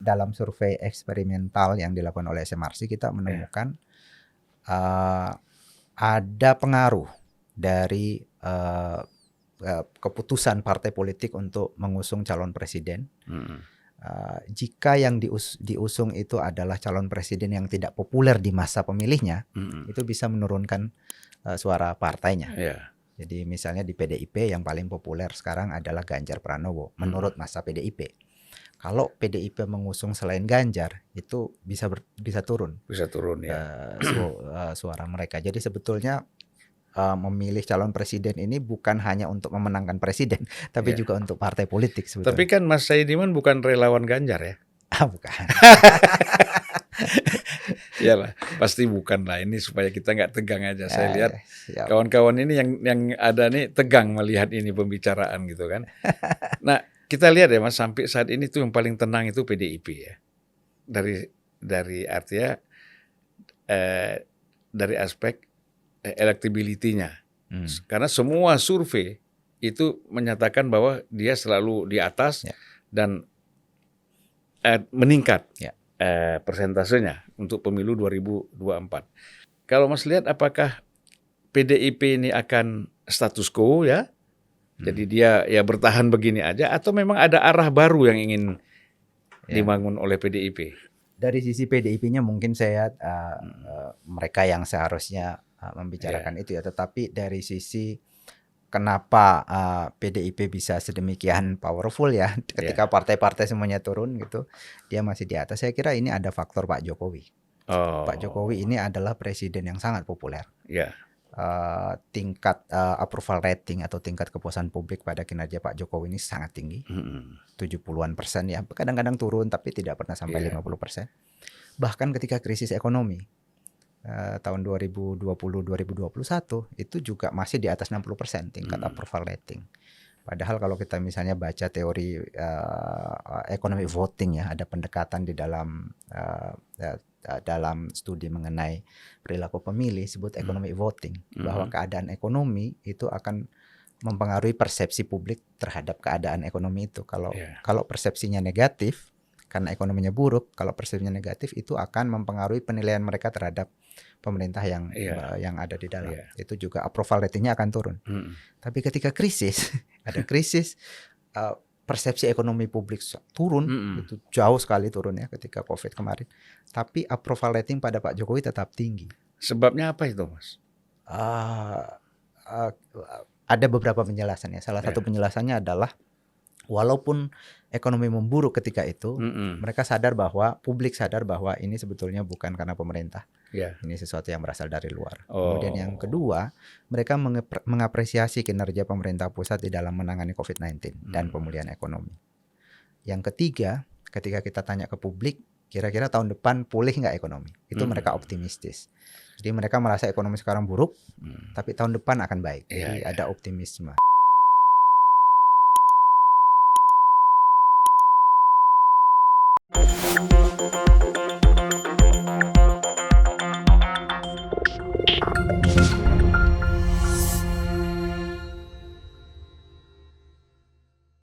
dalam survei eksperimental yang dilakukan oleh SMRC kita menemukan ada pengaruh dari keputusan partai politik untuk mengusung calon presiden. Jika yang diusung itu adalah calon presiden yang tidak populer di masa pemilihnya, itu bisa menurunkan suara partainya. Jadi misalnya di PDIP yang paling populer sekarang adalah Ganjar Pranowo menurut masa PDIP. Kalau PDIP mengusung selain Ganjar itu bisa turun. Bisa turun ya. Suara mereka. Jadi sebetulnya memilih calon presiden ini bukan hanya untuk memenangkan presiden, tapi juga untuk partai politik sebetulnya. Tapi kan Mas Saidiman bukan relawan Ganjar ya? Bukan. Iyalah, pasti bukan lah. Ini supaya kita nggak tegang aja. Saya lihat kawan-kawan ini yang ada nih tegang melihat ini pembicaraan gitu kan. Nah, kita lihat ya Mas, sampai saat ini tuh yang paling tenang itu PDIP ya. Dari artinya dari aspek electability-nya. Karena semua survei itu menyatakan bahwa dia selalu di atas dan meningkat persentasenya untuk pemilu 2024. Kalau Mas lihat apakah PDIP ini akan status quo ya? Jadi dia ya bertahan begini aja atau memang ada arah baru yang ingin dibangun oleh PDIP? Dari sisi PDIP-nya mungkin saya mereka yang seharusnya membicarakan itu ya, tetapi dari sisi kenapa PDIP bisa sedemikian powerful ya ketika partai-partai semuanya turun gitu, dia masih di atas. Saya kira ini ada faktor Pak Jokowi. Pak Jokowi ini adalah presiden yang sangat populer. Tingkat approval rating atau tingkat kepuasan publik pada kinerja Pak Jokowi ini sangat tinggi, 70-an persen ya, kadang-kadang turun tapi tidak pernah sampai 50%. Bahkan ketika krisis ekonomi tahun 2020-2021 itu juga masih di atas 60% tingkat approval rating. Padahal kalau kita misalnya baca teori ekonomi voting ya, ada pendekatan di dalam studi mengenai perilaku pemilih sebut ekonomi voting, bahwa keadaan ekonomi itu akan mempengaruhi persepsi publik terhadap keadaan ekonomi itu. Kalau persepsinya negatif karena ekonominya buruk, kalau persepsinya negatif itu akan mempengaruhi penilaian mereka terhadap pemerintah yang ada di dalam. Itu juga approval ratingnya akan turun. Tapi ketika krisis, ada krisis, persepsi ekonomi publik turun, itu jauh sekali turun ya ketika COVID kemarin. Tapi approval rating pada Pak Jokowi tetap tinggi. Sebabnya apa itu, Mas? Ada beberapa penjelasan ya. Salah satu penjelasannya adalah walaupun ekonomi memburuk ketika itu, mereka sadar bahwa publik sadar bahwa ini sebetulnya bukan karena pemerintah. Ini sesuatu yang berasal dari luar. Kemudian yang kedua, mereka mengapresiasi kinerja pemerintah pusat di dalam menangani COVID-19 dan pemulihan ekonomi. Yang ketiga, ketika kita tanya ke publik, kira-kira tahun depan pulih nggak ekonomi? Itu mereka optimistis. Jadi mereka merasa ekonomi sekarang buruk, tapi tahun depan akan baik. Jadi ada optimisme.